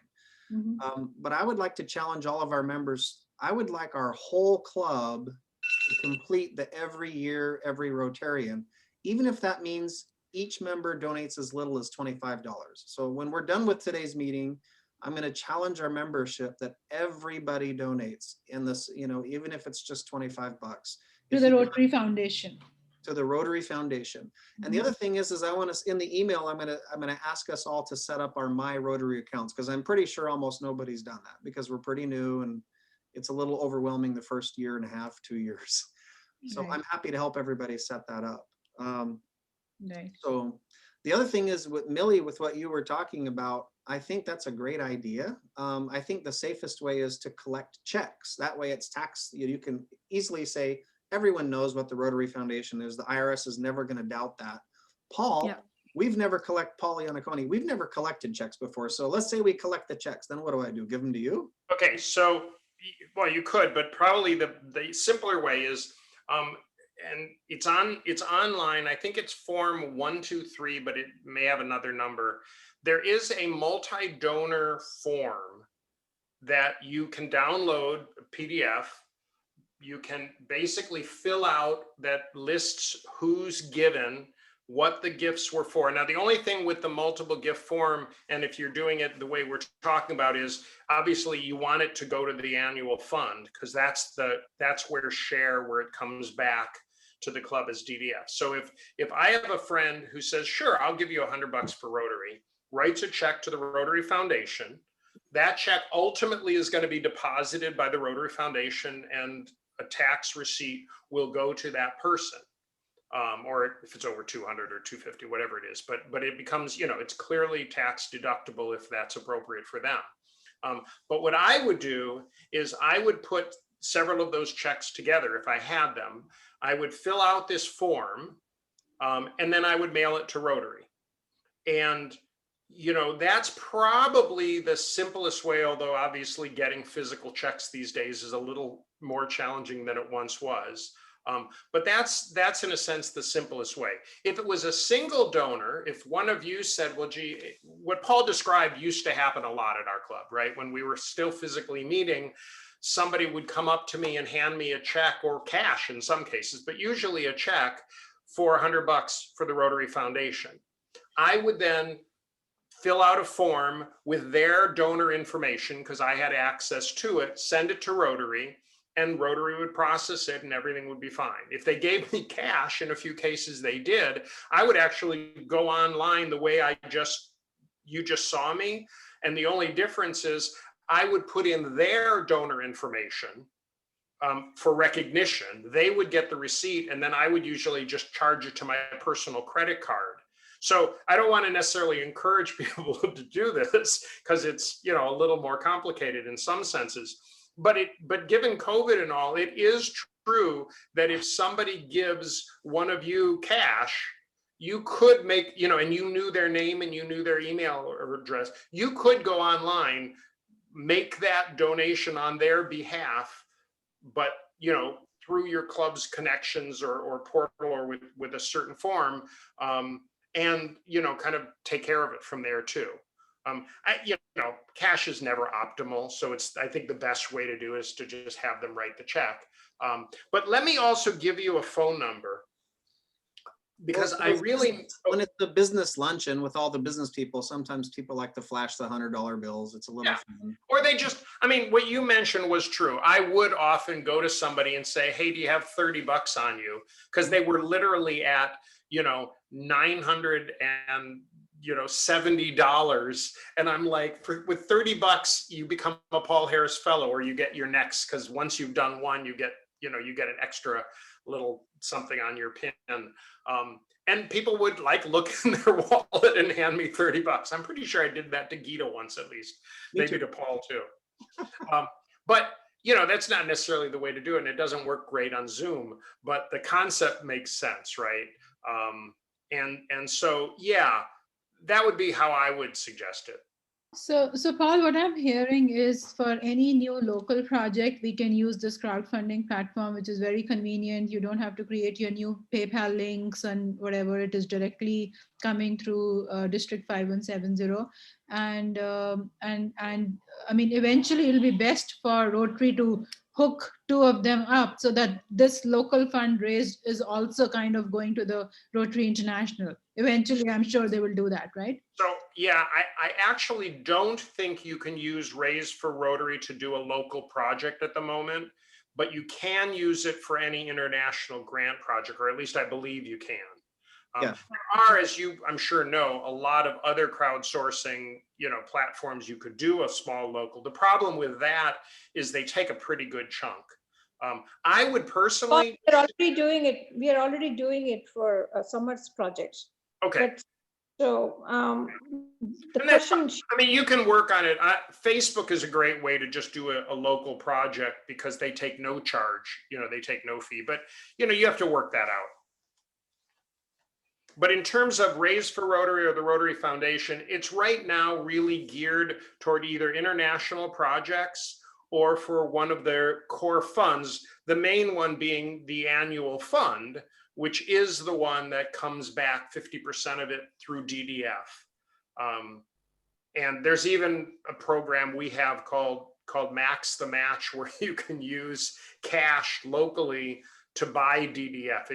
But I would like to challenge all of our members. I would like our whole club to complete the every year, every Rotarian, even if that means each member donates as little as $25. So when we're done with today's meeting, I'm going to challenge our membership that everybody donates in this, even if it's just $25. To the Rotary Foundation. To the Rotary Foundation. And the other thing is I want to, in the email, I'm going to ask us all to set up our My Rotary accounts, because I'm pretty sure almost nobody's done that because we're pretty new and it's a little overwhelming the first year and a half, 2 years. So Right. I'm happy to help everybody set that up. Right. So the other thing is with Millie, with what you were talking about, I think that's a great idea. I think the safest way is to collect checks. That way it's tax, you can easily say, everyone knows what the Rotary Foundation is. The IRS is never going to doubt that. Paul, Yeah. Paul Iannaccone, we've never collected checks before. So let's say we collect the checks, then what do? Give them to you? Okay, so, well, you could, but probably the simpler way is, and it's online. I think it's form 123, but it may have another number. There is a multi-donor form that you can download a PDF. You can basically fill out that lists who's given, what the gifts were for. Now, the only thing with the multiple gift form, and if you're doing it the way we're talking about, is obviously you want it to go to the annual fund, because that's where it comes back to the club as DDF. So if I have a friend who says, sure, I'll give you $100 for Rotary, writes a check to the Rotary Foundation, that check ultimately is going to be deposited by the Rotary Foundation, and a tax receipt will go to that person. Or if it's over 200 or 250, whatever it is, but it becomes, it's clearly tax deductible if that's appropriate for them. But what I would do is I would put several of those checks together. If I had them, I would fill out this form, and then I would mail it to Rotary. And, that's probably the simplest way, although obviously getting physical checks these days is a little more challenging than it once was. But that's in a sense the simplest way. If it was a single donor, if one of you said, well, gee, what Paul described used to happen a lot at our club, right? When we were still physically meeting, somebody would come up to me and hand me a check, or cash in some cases, but usually a check for $100 for the Rotary Foundation. I would then fill out a form with their donor information, because I had access to it, send it to Rotary, and Rotary would process it and everything would be fine. If they gave me cash, in a few cases they did, I would actually go online the way you just saw me. And the only difference is I would put in their donor information for recognition. They would get the receipt, and then I would usually just charge it to my personal credit card. So I don't want to necessarily encourage people to do this, because it's, a little more complicated in some senses. But given COVID and all, it is true that if somebody gives one of you cash, you could make, and you knew their name and you knew their email or address, you could go online, make that donation on their behalf, but, through your club's connections or portal, or with a certain form, and, kind of take care of it from there too. Cash is never optimal. So I think the best way to do is to just have them write the check. But let me also give you a phone number, because Well, I really, when it's the business luncheon with all the business people, sometimes people like to flash the $100 bills. It's a little Yeah. fun. or they just, what you mentioned was true. I would often go to somebody and say, hey, do you have 30 bucks on you? Because they were literally at, $970. And I'm like, with 30 bucks, you become a Paul Harris fellow, or you get your next, because once you've done one, you get an extra little something on your pin. And people would look in their wallet and hand me 30 bucks. I'm pretty sure I did that to Gita once, at least. Me Maybe too. to Paul too. But that's not necessarily the way to do it. And it doesn't work great on Zoom, but the concept makes sense, right? And so, yeah, that would be how I would suggest it. So Paul, what I'm hearing is for any new local project, we can use this crowdfunding platform, which is very convenient. You don't have to create your new PayPal links and whatever. It is directly coming through District 5170. And eventually it'll be best for Rotary to hook two of them up so that this local fund raised is also kind of going to the Rotary International. Eventually, I'm sure they will do that, right? So, yeah, I actually don't think you can use Raise for Rotary to do a local project at the moment, but you can use it for any international grant project, or at least I believe you can. Yeah. There are, as you, I'm sure know, a lot of other crowdsourcing, platforms you could do a small local. The problem with that is they take a pretty good chunk. I would personally. We're already doing it. We are already doing it for Summer's projects. Okay. But, so the And that's question. fine. You can work on it. Facebook is a great way to just do a local project because they take no charge. They take no fee. But you have to work that out. But in terms of Raise for Rotary or the Rotary Foundation, it's right now really geared toward either international projects or for one of their core funds, the main one being the annual fund, which is the one that comes back 50% of it through DDF. And there's even a program we have called Max the Match, where you can use cash locally to buy DDF.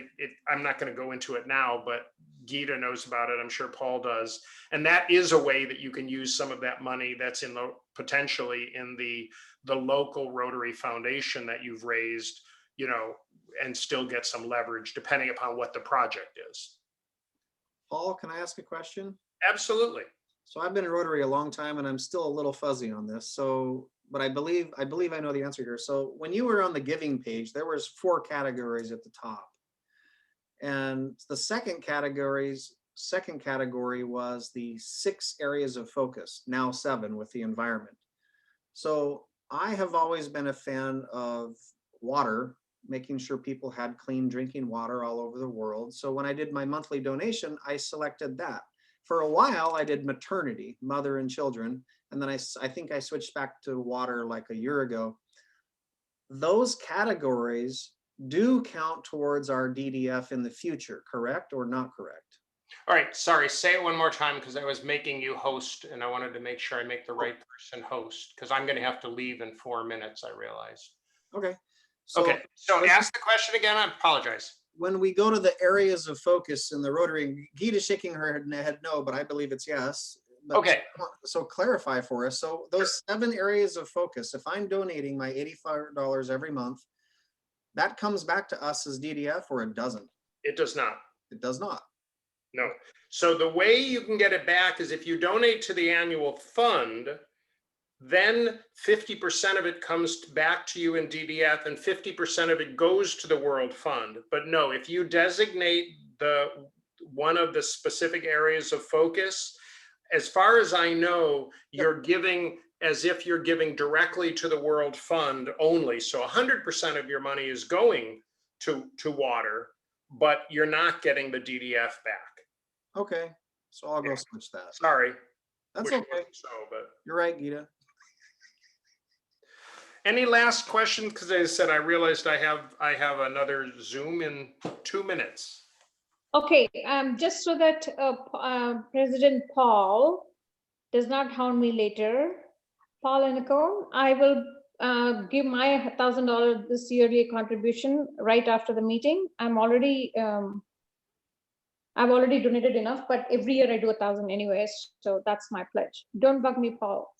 I'm not going to go into it now, but Gita knows about it. I'm sure Paul does. And that is a way that you can use some of that money that's potentially in the local Rotary Foundation that you've raised, and still get some leverage depending upon what the project is. Paul, can I ask a question? Absolutely. So I've been in Rotary a long time and I'm still a little fuzzy on this. So, but I believe I know the answer here. So when you were on the giving page, there was 4 categories at the top. And the second category was the 6 areas of focus, now 7 with the environment. So I have always been a fan of water, making sure people had clean drinking water all over the world. So when I did my monthly donation, I selected that. For a while, I did maternity, mother and children. And then I think I switched back to water like a year ago. Those categories do count towards our DDF in the future, correct or not correct? All right, sorry, say it one more time, because I was making you host and I wanted to make sure I make the right person host, because I'm going to have to leave in 4 minutes, I realized. Okay. So ask the question again. I apologize. When we go to the areas of focus in the Rotary, Gita's shaking her head no, but I believe it's yes. But Okay. So clarify for us. So those 7 areas of focus, if I'm donating my $85 every month, that comes back to us as DDF, or it doesn't? It does not. It does not. No. So the way you can get it back is if you donate to the annual fund, then 50% of it comes back to you in DDF and 50% of it goes to the World Fund. But no, if you designate one of the specific areas of focus, as far as I know, you're giving as if you're giving directly to the World Fund only. So 100% of your money is going to water, but you're not getting the DDF back. Okay, so I'll go switch that. Sorry. That's Wish it okay. wasn't so, but You're right, Gita. any last questions? Because as I said, I realized I have another Zoom in 2 minutes. Okay, just so that President Paul, does not hound me later, Paul and Iannaccone, I will give my $1,000 this yearly contribution right after the meeting. I've already donated enough, but every year I do 1,000 anyways. So that's my pledge. Don't bug me, Paul.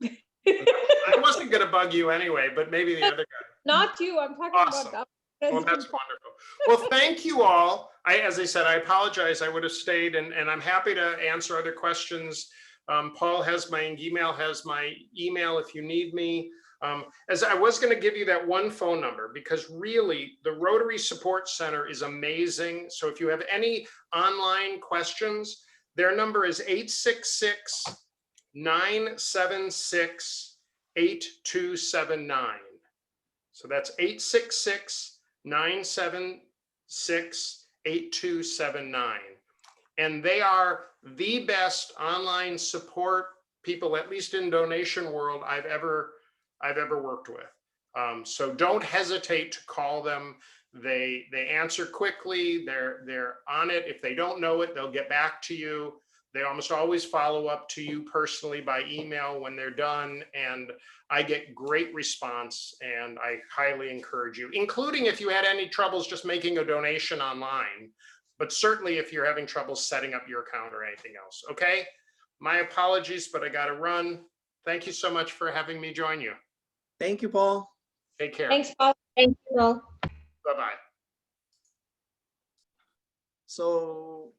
I wasn't going to bug you anyway, but maybe the other guy. Not you. I'm talking Awesome. about Well, that's wonderful. Well, thank you all. As I said, I apologize. I would have stayed, and I'm happy to answer other questions. Paul has my email if you need me. As I was going to give you that one phone number, because really the Rotary Support Center is amazing. So if you have any online questions, their number is 866-976-8279. So that's 866-976-8279. And they are the best online support people, at least in donation world, I've ever worked with. So don't hesitate to call them. They answer quickly. They're on it. If they don't know it, they'll get back to you. They almost always follow up to you personally by email when they're done. And I get great response, and I highly encourage you, including if you had any troubles just making a donation online, but certainly if you're having trouble setting up your account or anything else. Okay. My apologies, but I got to run. Thank you so much for having me join you. Thank you, Paul. Take care. Thanks, Paul. Thank you all. Bye-bye. So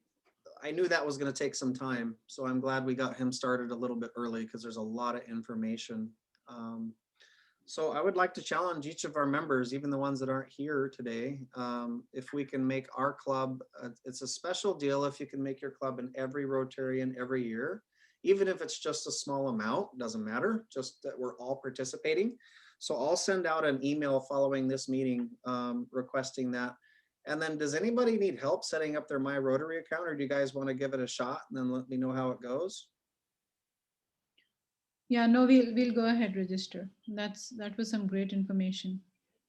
I knew that was going to take some time. So I'm glad we got him started a little bit early because there's a lot of information. So I would like to challenge each of our members, even the ones that aren't here today, if we can make our club, it's a special deal if you can make your club in every Rotarian every year, even if it's just a small amount, doesn't matter, just that we're all participating. So I'll send out an email following this meeting requesting that. And then does anybody need help setting up their My Rotary account, or do you guys want to give it a shot and then let me know how it goes? Yeah, no, we'll go ahead, register. That was some great information.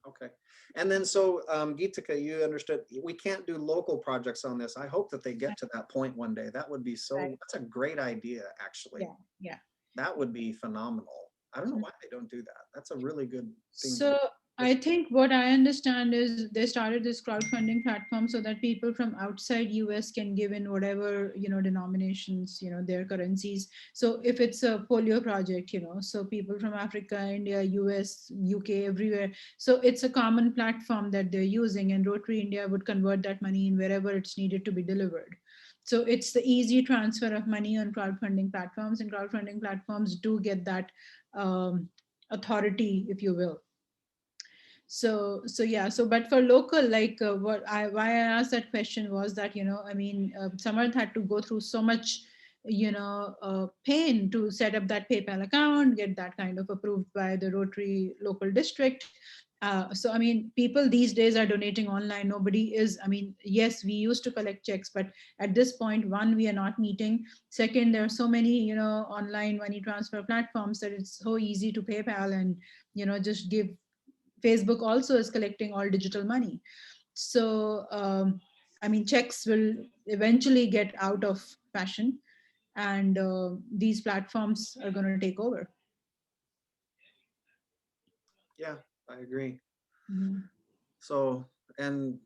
Okay. And then so Geetika, you understood we can't do local projects on this. I hope that they get to that point one day. That would be so, Right. that's a great idea, actually. Yeah. That would be phenomenal. I don't know why they don't do that. That's a really good thing. to So do. I think what I understand is they started this crowdfunding platform so that people from outside US can give in whatever, denominations, their currencies. So if it's a polio project, so people from Africa, India, US, UK, everywhere. So it's a common platform that they're using, and Rotary India would convert that money in wherever it's needed to be delivered. So it's the easy transfer of money on crowdfunding platforms, and crowdfunding platforms do get that authority, if you will. So yeah, but for local, like why I asked that question was that, Samarth had to go through so much, pain to set up that PayPal account, get that kind of approved by the Rotary local district. So, people these days are donating online. Nobody is, yes, we used to collect checks, but at this point, one, we are not meeting. Second, there are so many, online money transfer platforms that it's so easy to PayPal and, just give. Facebook also is collecting all digital money. So, checks will eventually get out of fashion, and these platforms are going to take over. Yeah, I agree. Mhm. So, and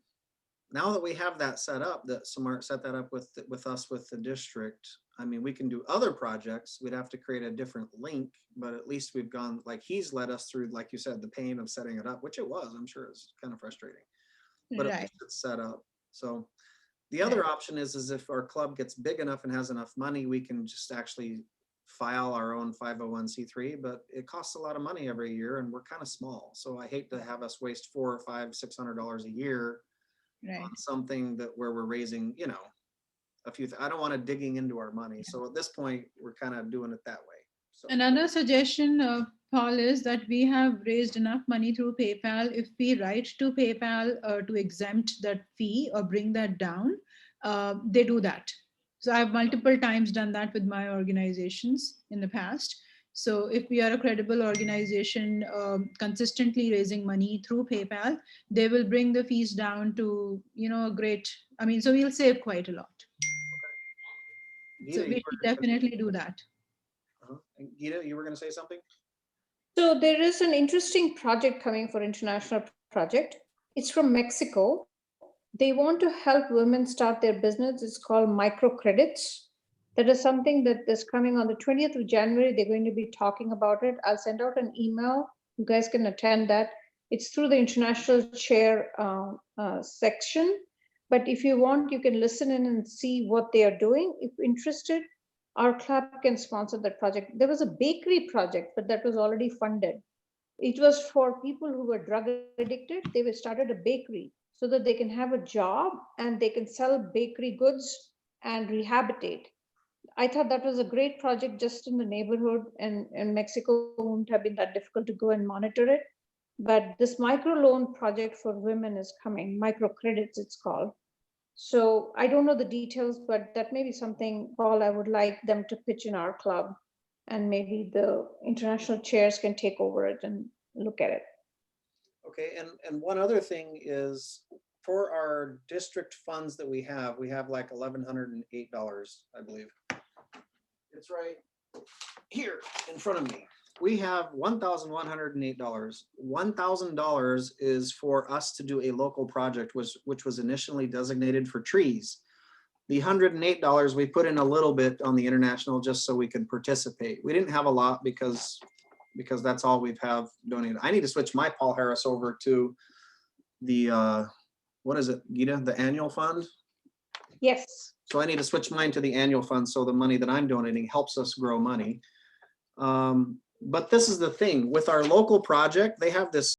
now that we have that set up, that Samart set that up with us with the district, we can do other projects. We'd have to create a different link, but at least we've gone, like he's led us through, like you said, the pain of setting it up, which it was, I'm sure it's kind of frustrating, but at least it's set up. So the other option is if our club gets big enough and has enough money, we can just actually file our own 501c3, but it costs a lot of money every year and we're kind of small. So I hate to have us waste $400 or $500-$600 a year on something that where we're raising, a few. I don't want to digging into our money. So at this point, we're kind of doing it that way. So another suggestion, Paul, is that we have raised enough money through PayPal. If we write to PayPal to exempt that fee or bring that down, they do that. So I've multiple times done that with my organizations in the past. So if we are a credible organization consistently raising money through PayPal, they will bring the fees down to, a great, so we'll save quite a lot. So we can definitely do that. And Gita, you were going to say something? So there is an interesting project coming for international project. It's from Mexico. They want to help women start their business. It's called microcredits. That is something that is coming on the 20th of January. They're going to be talking about it. I'll send out an email. You guys can attend that. It's through the international chair section. But if you want, you can listen in and see what they are doing. If interested, our club can sponsor that project. There was a bakery project, but that was already funded. It was for people who were drug addicted. They started a bakery so that they can have a job and they can sell bakery goods and rehabilitate. I thought that was a great project just in the neighborhood, and Mexico wouldn't have been that difficult to go and monitor it. But this microloan project for women is coming, microcredits it's called. So I don't know the details, but that may be something, Paul, I would like them to pitch in our club, and maybe the international chairs can take over it and look at it. Okay, and one other thing is for our district funds that we have like $1,108, I believe. It's right here in front of me. We have $1,108. $1,000 is for us to do a local project, which was initially designated for trees. The $108, we put in a little bit on the international just so we could participate. We didn't have a lot because that's all we've have donated. I need to switch my Paul Harris over to the, what is it, Gita, the annual fund? Yes. So I need to switch mine to the annual fund so the money that I'm donating helps us grow money. But this is the thing, with our local project, they have this